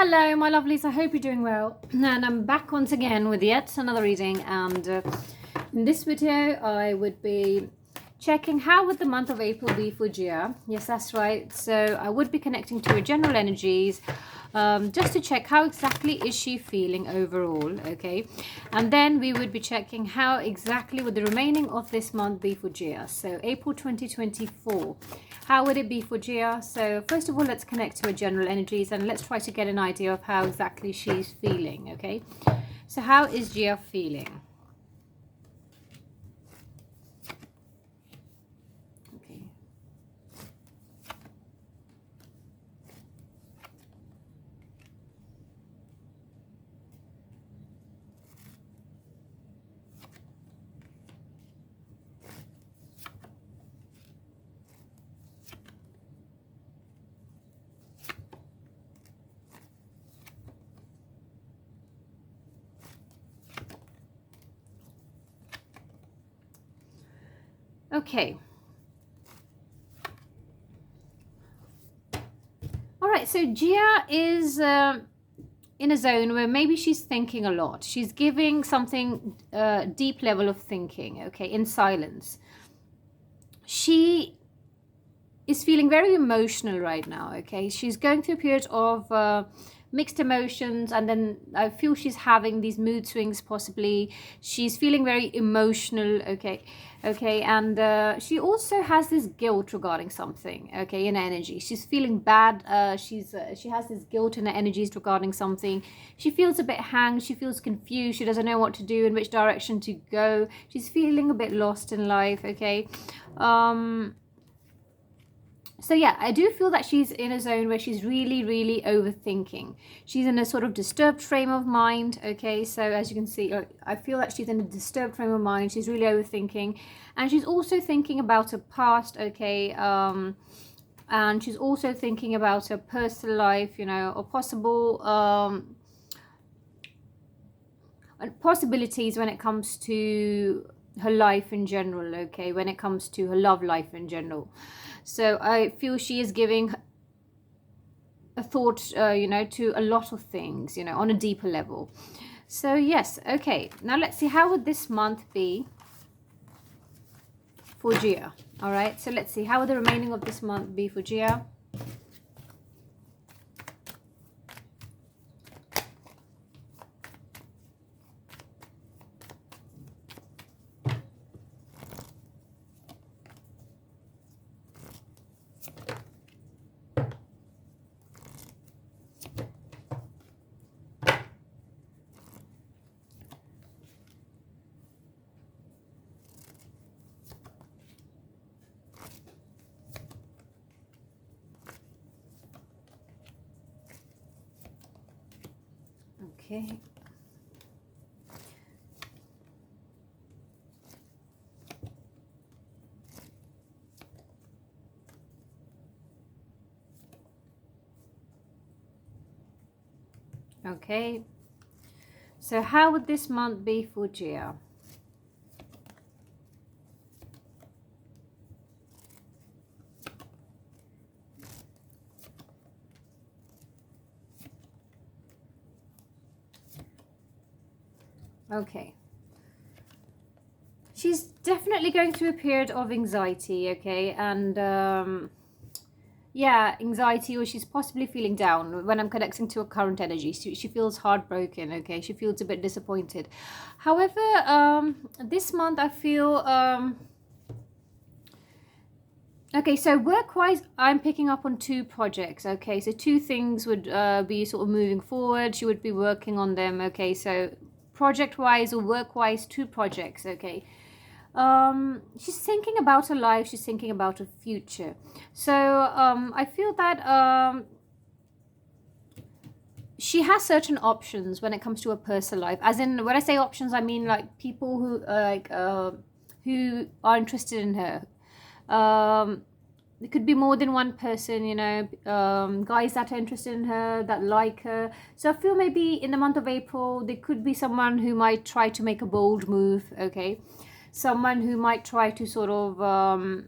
Hello, my lovelies. I hope you're doing well. And I'm back once again with yet another reading. And in this video, I would be checking how would the month of April be for Gia. Yes, that's right. So I would be connecting to her general energies just to check how exactly is she feeling overall. Okay, and then we would be checking how exactly would the remaining of this month be for Gia. So April 2024. How would it be for Gia? So first of all, let's connect to her general energies and let's try to get an idea of how exactly she's feeling. Okay, so how is Gia feeling? Okay. Okay. All right, so Gia is in a zone where maybe she's thinking a lot. She's giving something deep level of thinking, okay, in silence. She is feeling very emotional right now, okay? She's going through a period of mixed emotions, and then I feel she's having these mood swings possibly. She's feeling very emotional, okay, and she also has this guilt regarding something, okay, in her energy. She's feeling bad. She has this guilt in her energies regarding something. She feels a bit hanged. She feels confused. She doesn't know what to do, in which direction to go. She's feeling a bit lost in life, okay. So yeah, I do feel that she's in a zone where she's really overthinking. She's in a sort of disturbed frame of mind, okay? So as you can see, I feel that she's in a disturbed frame of mind. She's really overthinking. And she's also thinking about her past, okay? And she's also thinking about her personal life, you know, or possible possibilities when it comes to her life in general, okay? When it comes to her love life in general. So I feel she is giving a thought, you know, to a lot of things, you know, on a deeper level. So yes, okay. Now let's see, how would this month be for Gia? All right, so let's see, how would the remaining of this month be for Gia? Okay. Okay. So how would this month be for Gia? Okay. She's definitely going through a period of anxiety, okay? And yeah, anxiety, or she's possibly feeling down. When I'm connecting to her current energy, she feels heartbroken, okay? She feels a bit disappointed. However, this month I feel okay, so work-wise, I'm picking up on two projects, okay? So two things would be sort of moving forward. She would be working on them, okay? So project-wise or work-wise, two projects, okay? She's thinking about her life. She's thinking about her future. So I feel that she has certain options when it comes to her personal life. As in, when I say options, I mean like people who are interested in her. It could be more than one person, you know, guys that are interested in her, that like her. So I feel maybe in the month of April, there could be someone who might try to make a bold move, okay? Someone who might try to sort of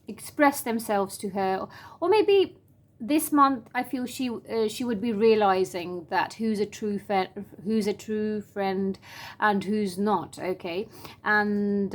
express themselves to her. Or maybe this month I feel she would be realizing that who's a true friend and who's not, okay, and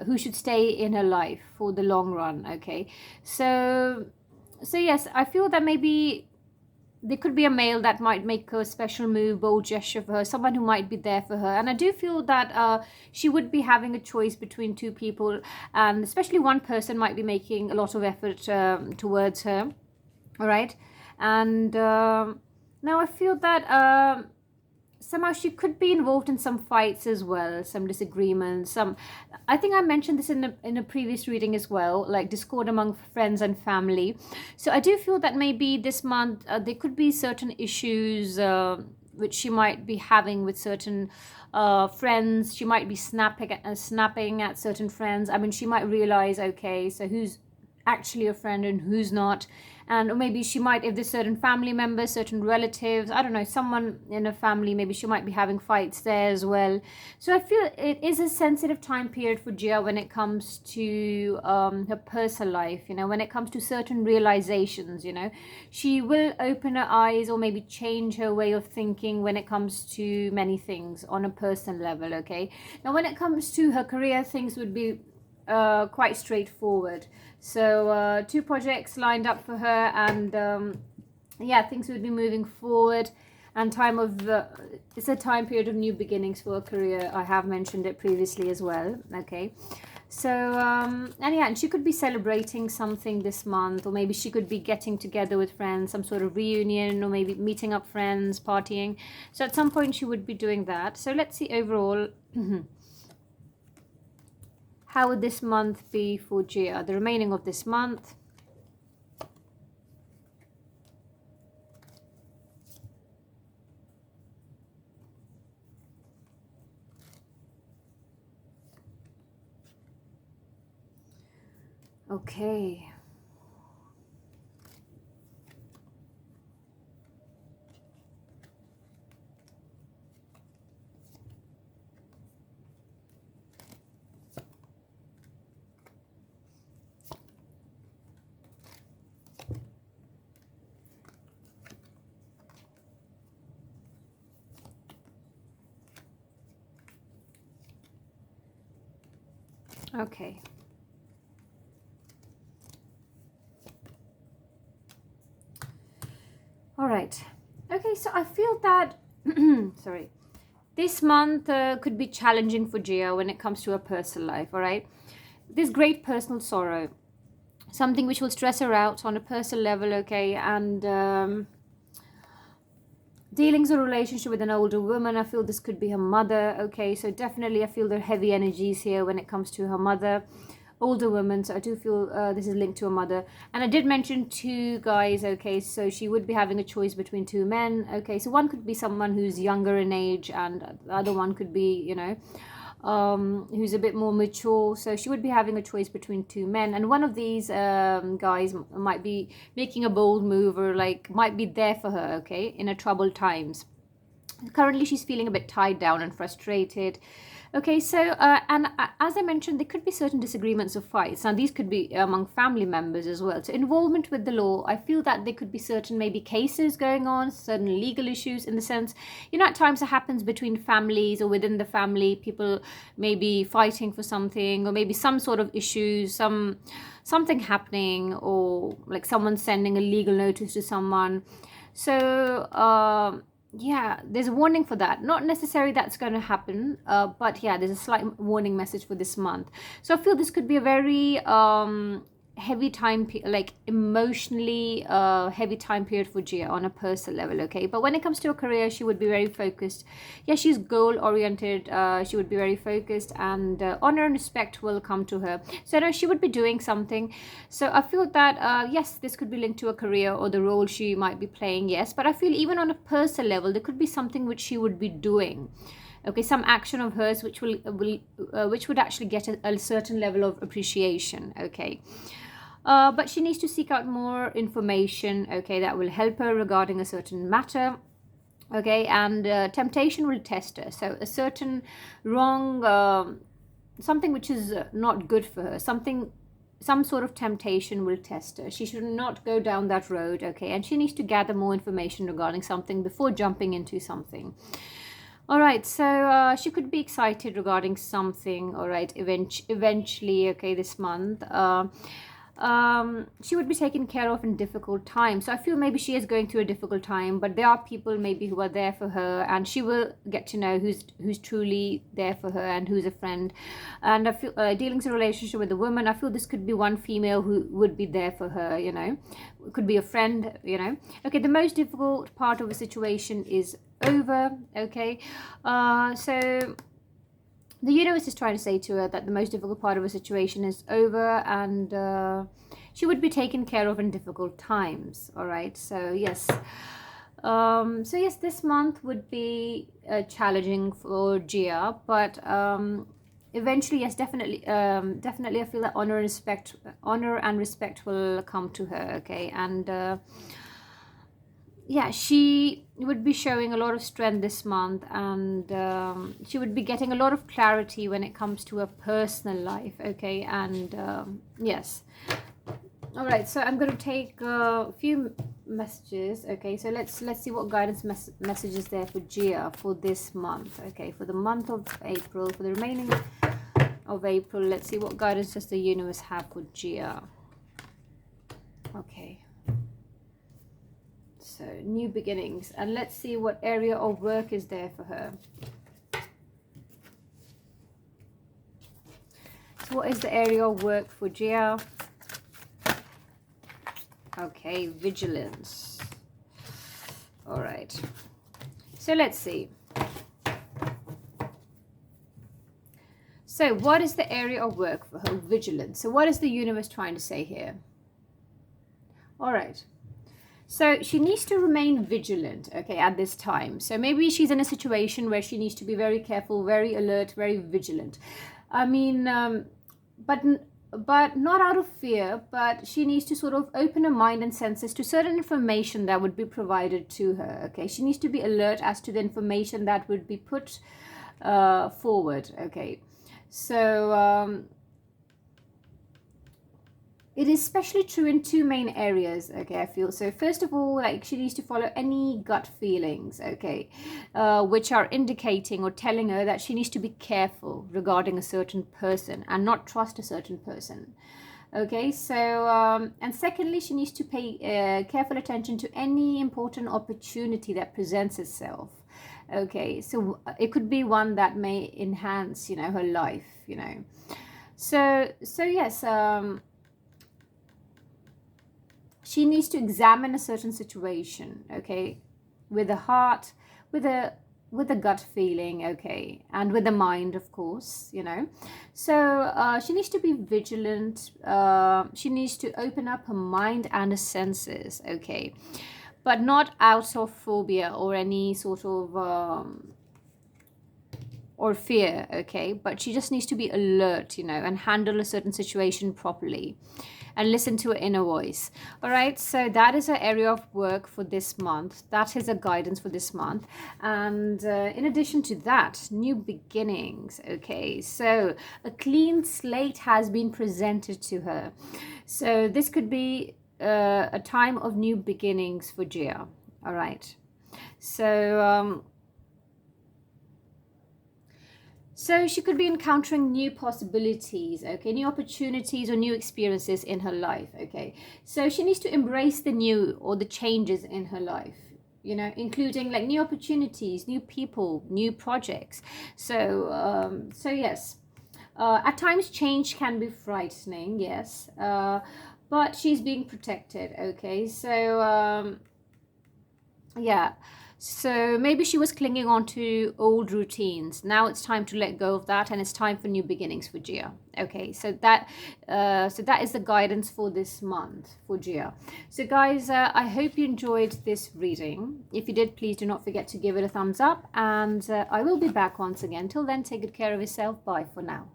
who should stay in her life for the long run, okay. So yes, I feel that maybe there could be a male that might make a special move, bold gesture for her, someone who might be there for her. And I do feel that she would be having a choice between two people, and especially one person might be making a lot of effort towards her. All right. And now I feel that somehow she could be involved in some fights as well, some disagreements, some, I think I mentioned this in a previous reading as well, like discord among friends and family. So I do feel that maybe this month there could be certain issues which she might be having with certain friends. She might be snapping at certain friends. I mean, she might realize, okay, so who's actually a friend and who's not. And or maybe she might, if there's certain family members, certain relatives, I don't know, someone in a family, maybe she might be having fights there as well. So I feel it is a sensitive time period for Gia when it comes to her personal life, you know, when it comes to certain realizations, you know. She will open her eyes or maybe change her way of thinking when it comes to many things on a personal level, okay. Now when it comes to her career, things would be quite straightforward. So two projects lined up for her, and yeah, things would be moving forward. And it's a time period of new beginnings for her career. I have mentioned it previously as well. Okay, so and yeah, and she could be celebrating something this month, or maybe she could be getting together with friends, some sort of reunion, or maybe meeting up friends, partying. So at some point she would be doing that. So let's see overall. How would this month be for Gia? The remaining of this month. Okay. Okay. All right. Okay, so I feel that, sorry, this month could be challenging for Gia when it comes to her personal life, all right? There's great personal sorrow, something which will stress her out on a personal level, okay? And dealings or relationship with an older woman, I feel this could be her mother, okay? So definitely I feel there are heavy energies here when it comes to her mother, older woman. So I do feel this is linked to her mother. And I did mention two guys, okay? So she would be having a choice between two men, okay? So one could be someone who's younger in age, and the other one could be, you know, who's a bit more mature. So she would be having a choice between two men, and one of these guys might be making a bold move, or like might be there for her, okay, in her troubled times. Currently she's feeling a bit tied down and frustrated. Okay, so and as I mentioned, there could be certain disagreements or fights. Now these could be among family members as well. So involvement with the law, I feel that there could be certain maybe cases going on, certain legal issues, in the sense, you know, at times it happens between families or within the family, people may be fighting for something, or maybe some sort of issues, something happening, or like someone sending a legal notice to someone. So yeah, there's a warning for that. Not necessarily that's going to happen, but yeah, there's a slight warning message for this month. So I feel this could be a very heavy time, like emotionally heavy time period for Gia on a personal level, okay? But when it comes to her career, she would be very focused. Yeah, she's goal oriented. She would be very focused, and honor and respect will come to her. So I know she would be doing something. So I feel that yes, this could be linked to a career or the role she might be playing, yes. But I feel even on a personal level, there could be something which she would be doing, okay, some action of hers which which would actually get a certain level of appreciation, okay. But she needs to seek out more information, okay, that will help her regarding a certain matter, okay. And temptation will test her. So a certain wrong, something which is not good for her, something some sort of temptation will test her. She should not go down that road, okay? And she needs to gather more information regarding something before jumping into something. All right, so she could be excited regarding something, all right, eventually, okay, this month. She would be taken care of in difficult times. So I feel maybe she is going through a difficult time, but there are people maybe who are there for her, and she will get to know who's truly there for her and who's a friend. And I feel dealing with a relationship with a woman, I feel this could be one female who would be there for her, you know. It could be a friend, you know. Okay, the most difficult part of the situation is over, okay. So the universe is trying to say to her that the most difficult part of her situation is over, and she would be taken care of in difficult times. All right, so yes. So yes, this month would be challenging for Gia, but eventually, yes, definitely, I feel that honor and respect will come to her. Okay, and yeah, she would be showing a lot of strength this month, and she would be getting a lot of clarity when it comes to her personal life. Okay, and yes. All right, so I'm going to take a few messages. Okay, so let's see what guidance messages there for Gia for this month. Okay, for the month of April, for the remaining of April, let's see what guidance does the universe have for Gia. Okay. So new beginnings, and let's see what area of work is there for her. So what is the area of work for Gia? Okay, vigilance. All right, so let's see. So what is the area of work for her? Vigilance. So what is the universe trying to say here? All right. So she needs to remain vigilant, okay, at this time. So maybe she's in a situation where she needs to be very careful, very alert, very vigilant. I mean, but not out of fear, but she needs to sort of open her mind and senses to certain information that would be provided to her, okay. She needs to be alert as to the information that would be put forward, okay. So it is especially true in two main areas, okay, I feel. So first of all, like, she needs to follow any gut feelings, okay, which are indicating or telling her that she needs to be careful regarding a certain person and not trust a certain person. Okay, so, and secondly, she needs to pay careful attention to any important opportunity that presents itself. Okay, so it could be one that may enhance, you know, her life, you know. So yes, she needs to examine a certain situation, okay, with the heart, with a gut feeling, okay, and with the mind, of course, you know. So she needs to be vigilant. She needs to open up her mind and her senses, okay, but not out of phobia or any sort of or fear, okay, but she just needs to be alert, you know, and handle a certain situation properly and listen to her inner voice. All right, so that is her area of work for this month. That is a guidance for this month. And in addition to that, new beginnings. Okay, so a clean slate has been presented to her. So this could be a time of new beginnings for Gia. All right, so she could be encountering new possibilities, okay, new opportunities or new experiences in her life, okay. So she needs to embrace the new or the changes in her life, you know, including like new opportunities, new people, new projects. So yes, at times change can be frightening, yes, but she's being protected, okay. So yeah. So maybe she was clinging on to old routines. Now it's time to let go of that, and it's time for new beginnings for Gia. Okay, so that is the guidance for this month for Gia. So guys, I hope you enjoyed this reading. If you did, please do not forget to give it a thumbs up, and I will be back once again. Till then, take good care of yourself. Bye for now.